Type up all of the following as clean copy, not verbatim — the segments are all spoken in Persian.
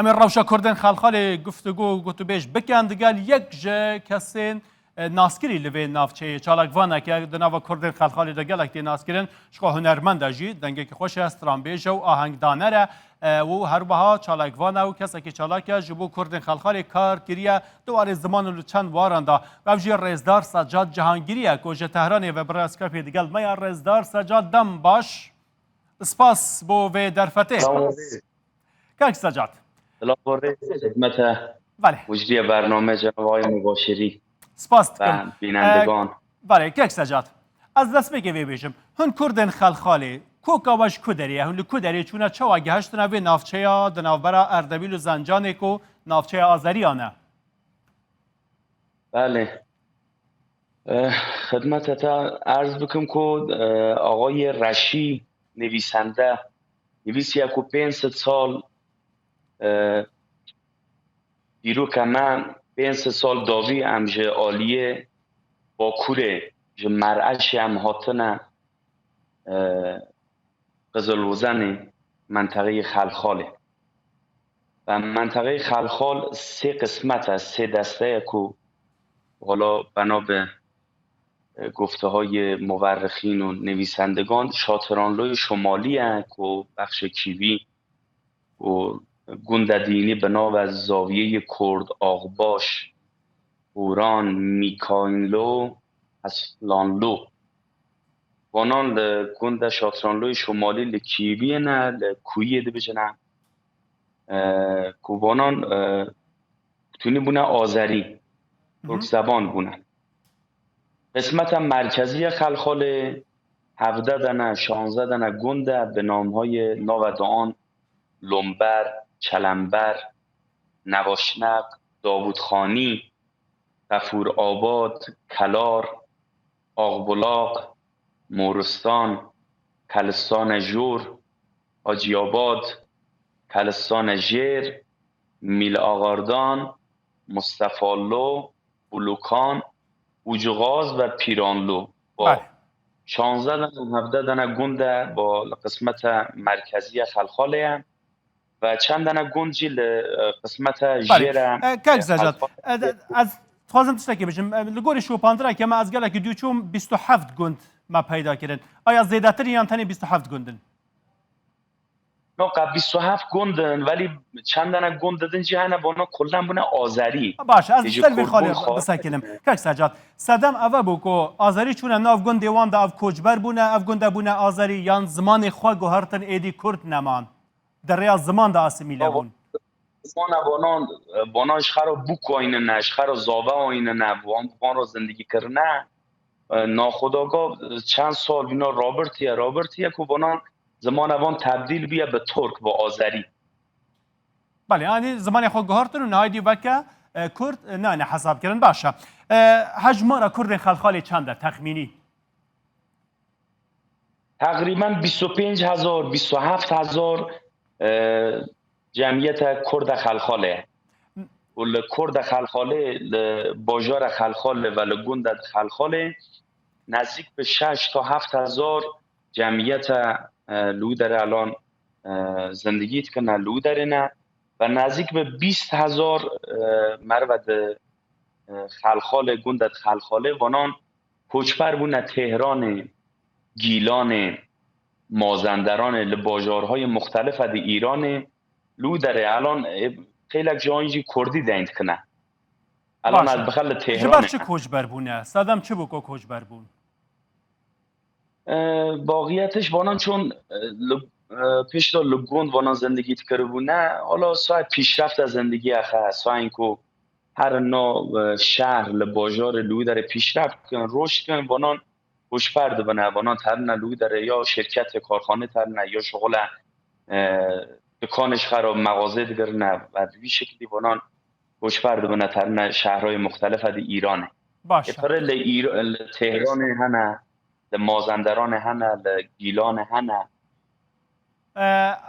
امیر روشا کردن خلخال گفتگو گوتو بیش بکند گل یک جه کسین ناسکری لوی نافچه چالاکوانه که دنوا کردن خلخال دگل اکتی ناسکرین شکو هنرمند جی دنگه که خوش است ترامبیج و آهنگ دانره و هر بها چالاکوانه و کسی که چالاکه جبو کردن خلخال کار کریه دوار زمان رو چند وارنده و وجی رزدار سجاد جهانگیریه که جه تهرانی و براسکاپی دگل میا رزدار سجاد دم باش سپاس بو و درفته که سجاد سلام خدمت بله مجری برنامه جناب آقای مباشری سپاس و بینندگان. بله که سجاد از دست بگی بیشم هن کردن خلخالی کوکاواش کدریه هن کدری چونه چه واقعه هشت نوی نافچه یا دنابرا اردبیل و زنجانه کو نافچه آذریانه. بله خدمت تا عرض بکم که آقای رشی نویسنده نویسی اکو 500 سال دیرو که من 500 سال داوی امجه آلیه با کوره جه مرعش هم هاتنه قزلوزن منطقه خلخاله و منطقه خلخال 3 قسمت است، 3 دسته که حالا بنا به گفته های مورخین و نویسندگان شاترانلوی شمالی هست که بخش کیوی و گنددینی بنا و زاویه کرد آغباش بوران میکاینلو اسلانلو وانان گند شاترانلوی شمالی لکیوی نه لکویی ده بجنه که وانان تونی بونه آذری ترک زبان بونه قسمت مرکزی خلخاله 17 دنه 16 دنه گنده به نام های ناودعان لنبر، چلنبر، نواشنق، داوودخانی، غفور آباد، کلار، آغبلاق، مورستان، کلستان جور، حاجی آباد، کلستان ژیر، میل آغاردان، مصطفالو، بلوکان، اوجغاز و پیرانلو با 16 دنه 17 دنه گنده با قسمت مرکزی خلخاله هم و چند دنه گند جی قسمت ژیر هم که زجاج از خوازم تشتکی بشم لگوری شوپاندره که ما از گله که دوچوم 27 گند ما پیدا کردن آیا زیاده تر یا تنی 27 گندن؟ نه قبل 27 گندن ولی چند دنه گند دادن جی هنه بانا کلن بونه آذری باشه از سلوی خالی بسکنم که سجاد صدم اوه بو که آذری چونه ناف گند دیوان دا اف کوچبر بونه اف گنده بونه آذری یان زمان خواه گوهرتن ایدی کرد نمان در ریا زمان دا آسمیله بون زمان بانان اشخرا بوک آینه نه اشخرا زاوه آینه نه بان را زندگی کرنه ناخداگاه چند سال بینا رابرتیه که بانان زمان اوان تبدیل بیه به ترک با آذری بله یعنی زمان خواه گوهرتن و نهایدی وکه کرد نه حساب کردن باشه حجمارا کرد خلخالی چنده تخمینی؟ تقریبا 25,000 27,000 جمعیت کرد خلخاله و کرد خلخاله باجار خلخاله و لگند خلخاله نزدیک به 6 تا 7,000 جمعیت لو در الان زندگیت کنه لو در نه و نزدیک به 20,000 مرود خلخاله گندت خلخاله وانان کوچبر بونه تهران گیلان مازندران لباجارهای مختلف از ایران لو داره الان خیلی جایی کردی دایند کنه الان از بخل تهران چه کوچبر بونه صدم چه بکو کوچبر بون باقیتش وانان چون پیش دا لگوند وانان زندگی کرده بونه حالا ساعت پیشرفت از زندگی اخه ساعت اینکو هر نوع شهر لباجار لو داره پیشرفت کن رشد کن وانان خوش پرده بنه وانان ترنه لو داره یا شرکت کارخانه ترنه یا شغل دکانش خراب مغازه دیگر نه و به شکلی وانان خوش پرده بنه ترنه شهرهای مختلف از ایرانه باشه تهران هنه مازندران هنه گیلان هنه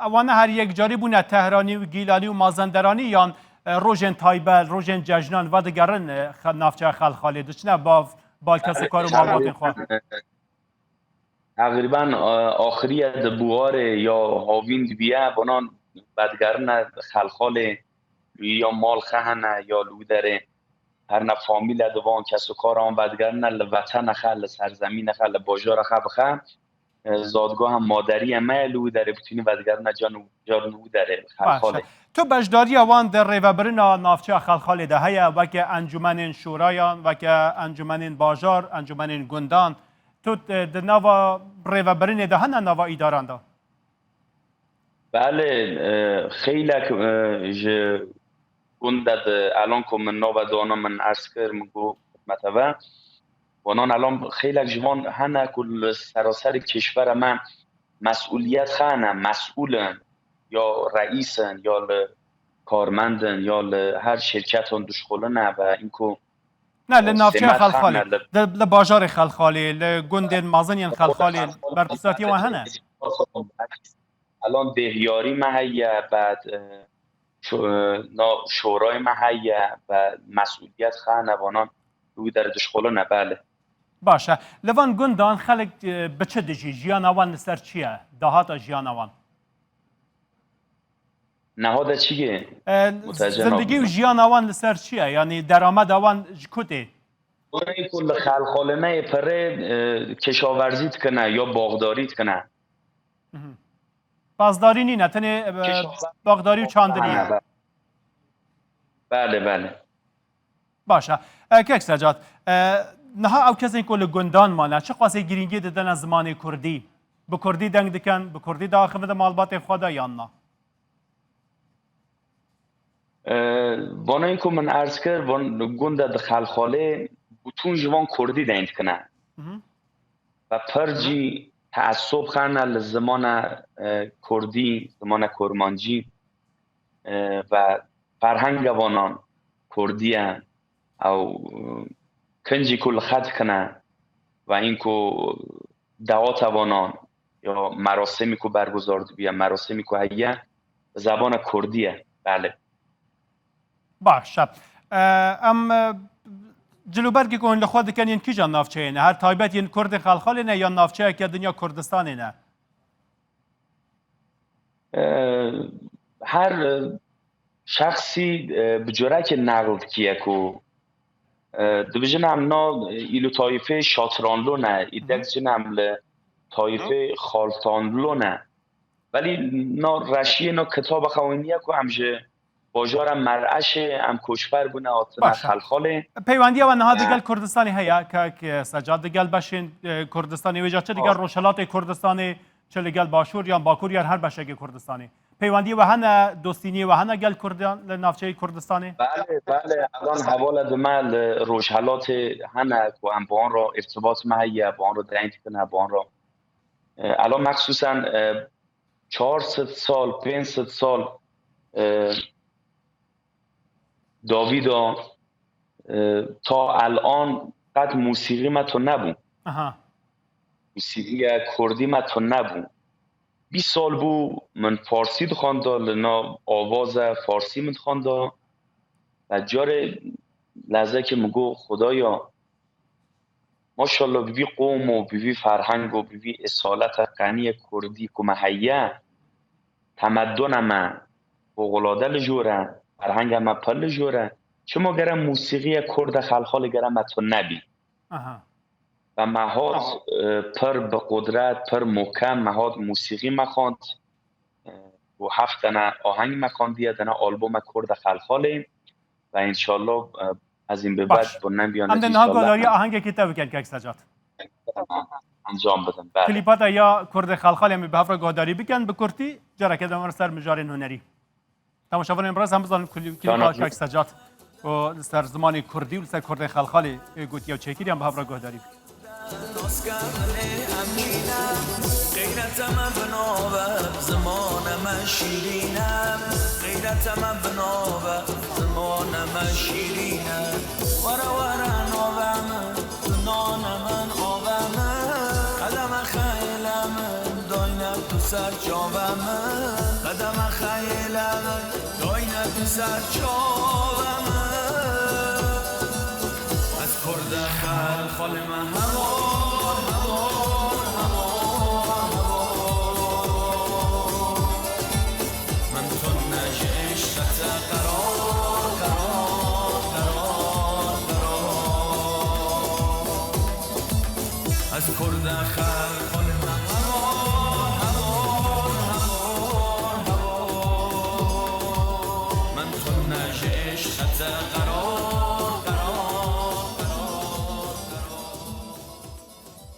اوانه هر یک جاری بونه تهرانی و گیلانی و مازندرانی یا روژن تایبل روژن ججنان و دیگرن نافچه خلخالی دچنه با کسی کارو ماباتین خواه تقریبا آخری بوار یا هاویند بیه بانان بدگرن خلخال یا مال خهنه یا لو داره هر نه فامیل دوان کس و کار آن بدگرن لوطن خل سرزمین خل باجار خب زادگاه هم مادری همه لو داره بتونی بدگرن جانو داره خلخاله تو بجداری اوان در ریوبرنا نافچه خلخال ده هیا وکه انجمن شورایان وکه انجمن باجار انجمن گندان تو د نوا ریوبرن ده هنه نوا ایداران ده بله خیلی گندد الان که من نو دانا من عرض کرم گو متوه وانان الان خیلی جوان هنه کل سراسر کشور من مسئولیت خانه مسئولن یا رئیسن یا کارمندن یا هر شرکت هن دشخلنه و اینکو نه لنافچه خلخالی لباجار خلخالی لگند مازنین خلخالی برپساتی و هنه الان دهیاری مهیه بعد شورای مهیه و مسئولیت خانه وانان روی در دشخلنه بله باشه لوان گندان خلق بچه دجی جیان اوان لسر چیه؟ دهاتا جیان اوان نهاده چیه؟ زندگی و جیان اوان لسر چیه؟ یعنی درآمد اوان کده؟ اونایی کل خلخالنه پره کشاورزیت کنه یا باغداریت کنه بازداری نینه تنه باغداری و چاندنی بله بله باشه که سجاد نها او کسی که گندان مانه چه قاسی گرینگی دادن از زمان کردی به کردی دنگ دکن به کردی داخل ده مالبات خدا یا نه وانا این که من عرض کرد گنده خلخاله بتون جوان کردی دنگ کنه و پرجی تعصب خانه لزمان کردی زمان کرمانجی و فرهنگ وانان کردی هم او کنجی کل خط کنه و اینکو دعوات وانان یا مراسمی که برگزار بیا مراسمی که هیه زبان کردیه بله باشه ام جلوبرگی که اون لخواد کنین کی جان نافچه اینه هر تایبت این کرد خلخال نه یا نافچه که دنیا کردستان نه هر شخصی بجوره که نقل کیه که دویژن هم نا ایلو طایفه شاترانلو نه ایدکجن هم طایفه خالتانلو نه ولی نا رشیه نا کتاب خوانیه که همجه باجارم مرعش هم کشور بونه آتنا خلخاله پیوندی و نها دیگل کردستانی هیا که سجاد دیگل بشین کردستانی ویجا چه دیگل روشلات کردستانی چه دیگل باشور یا باکور یا هر بشگی کردستانی پیوندی و هنه دوستینی و هنه گل کردان نافچه کردستانی بله بله الان حوال دمل روشلات هنه که هم با آن را ارتباط مهیه با آن را درنگ کنه با آن را الان مخصوصا 400 سال 500 سال داویدا تا الان قد موسیقی ما تو نبون موسیقی کردی ما تو نبون 20 سال بو من فارسی خونده لنا آواز فارسی من خونده و جار لحظه که مگو خدایا ماشاءالله بیوی قوم و بیوی فرهنگ و بیوی اصالت غنی کردی که محیه تمدن من بغلاده لجوره فرهنگ ما پل جوره چه ما گرم موسیقی کرد خلخال گرم تو نبی و مهاد پر به قدرت پر محکم مهاد موسیقی مخاند و 7 دنه آهنگ مخاندیه دنه آلبوم کرد خلخاله و انشالله از این به بعد بنن بیانه دیشالله هم گلاری آهنگ کتاب کن که سجاد انجام بدن کلیپات یا کرد خلخاله می به هفره گهداری بکن بکرتی جره که دمار سر مجارین هنری تماشاوان امروز هم بزنن کلیپات که سجاد و سر زمان کردی و سر کرد خلخاله گوتی و چکیری هم به هفره گهداری غیرت من بنابه زمان من شیرینم غیرت من بنابه زمان من شیرینم ورا ورا نوام نان من آوام قدم خیلم داینم تو سر جاوم قدم خیلم داینم تو سر جاوم از کرد خلخال من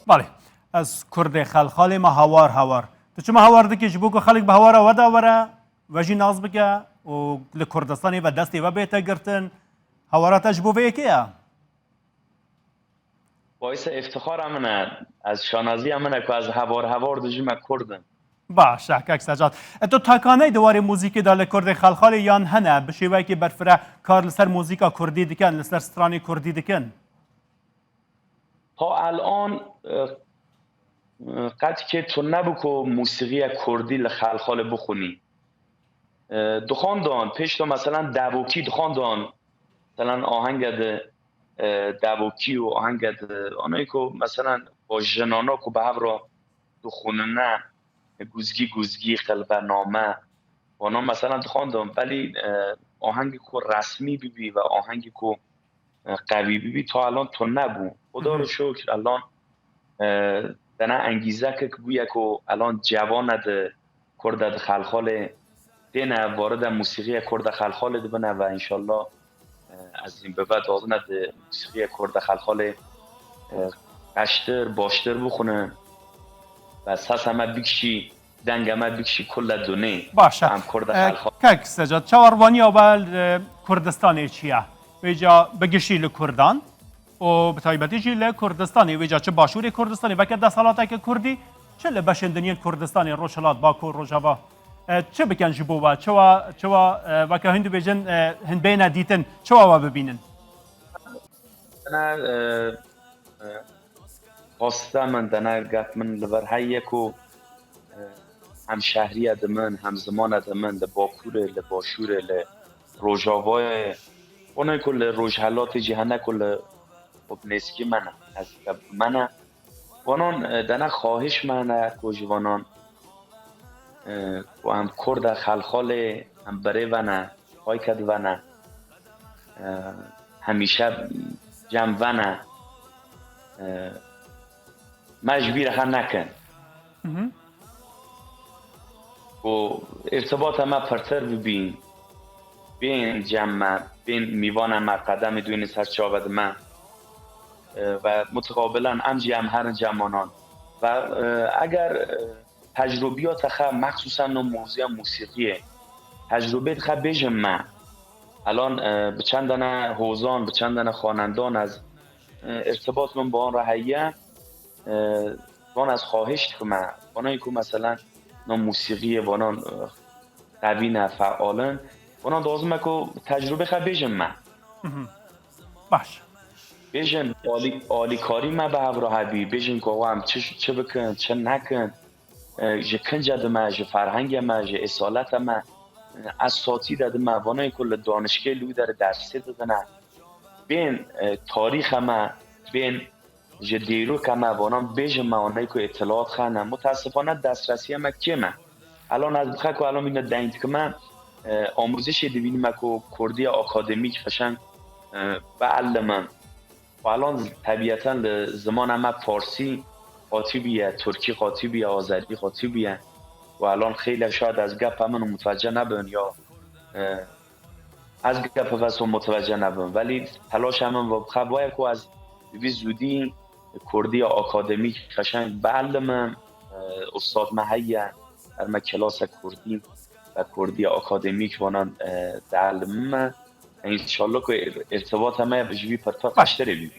بله از کرد خلخال ما هوار تو چما هوار دکیش بو که خلق به هواره ودا وره و جی ناز بگه و لکردستانی و دستی و بیتا گرتن هواراتش بو ویکیه باعث افتخار امنه از شانازی امنه که از هوار دجمه کردن باشه که سجاد تو تاکانه دواره موزیکی دا لکرد خلخال یان هنه بشیوه که برفره کار لسر موزیکا کردی دکن لسر سترانی کردی دکن تا الان قد که تو نبکو موسیقی کردی لخلخال بخونی دخاندان پیش تو مثلا دبوکی دخاندان مثلا آهنگ دبوکی و آهنگ آنایی که مثلا با جنانا که به هم را دخوننه گوزگی قلبنامه آنها مثلا دخاندان ولی آهنگی که رسمی بیبی و آهنگی که قوی بیبی تا الان تو نبو خدا رو شکر الان دنه انگیزه که بویه که الان جوانه ده کرد خلخال دینه وارد موسیقی کرد خلخال ده بنه و انشالله از این به بعد آزنه ده موسیقی کرد خلخال قشتر باشتر بخونه و ساس همه بکشی دنگ همه بکشی کل دونه باشه هم کرد خلخال که سجاد چواروانی اول کردستان چیه ویجا بگشی لکردان و به تایبەتی جی لە کوردستانی ویجا چه باشووری کوردستانی وەکە دەسەڵاتێکی کوردی چه لە بەشێندنیەن کوردستانی ڕۆژهەڵات باکو و ڕۆژاوا چه بکەن ji بۆ وە چەوە وەکە هندو بێژن هەنبێنە دیتن چەواوە ببینن خواسته من دنه گفت من لبر هیک و هم شهری من هم زمان من لباکوره لباشوره لروژاوای اونای کل روژهلات جهنه کل خب نسکی منه از منه وانان دنه خواهش منه که جوانان و هم کرد خلخال هم بره ونه های کد ونه همیشه جمع ونه مجبیر خواهد نکن و ارتباط همه پرتر ببین بین جمع بین میوان ما قدم دوین سر چابد من و متقابلا امجی هم هر جمانان و اگر تجربیات خواهد مخصوصا موضوع موسیقیه تجربه خواهد بیجم من الان به چندانه حوزان به چندانه خوانندان از ارتباط من با آن رهیه وان از خواهش که من وانایی که مثلا موسیقی وانان قوی نه فعالن وانان دازمه که تجربه خواهد بیجم من باش بیجن عالی کاری ما به همراه بی بیجن که هم چه بکن چه نکن جه کنجه دمه جه فرهنگ ما جه اصالت ما اساتی داده ما وانای کل دانشگاه لوی داره درسی دادنه بین تاریخ ما بین جه دیرو که ما وانان بیجن ما وانایی که اطلاعات خانه متاسفانه دسترسی ما که ما الان از بخواه که الان بینه دینت که من آموزش دوینی ما که کردی اکادمیک خشن بعلمم و الان طبیعتا زمان همه فارسی خاطبیه ترکی خاطبیه آذری خاطبیه و الان خیلی شاید از گپ همون متوجه نبین یا از گپ واسه متوجه نبین ولی تلاش همون و خواهی که از زودی کردی اکادمیک خشنگ بعلمم استاد محیه در من کلاس کردی و کردی اکادمیک وانان تعلمم انشالله که ارتباط همه بجوی پرتا قشتره بید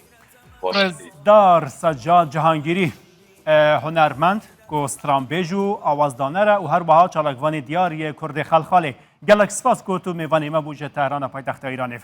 رزدار سجاد جهانگیری هنرمند گوستران بیجو آوازدانره و هر بها چالکوانی دیاری کرد خلخاله گلک سپاس گوتو میوانی ما بوجه تهران پایتخت ایرانه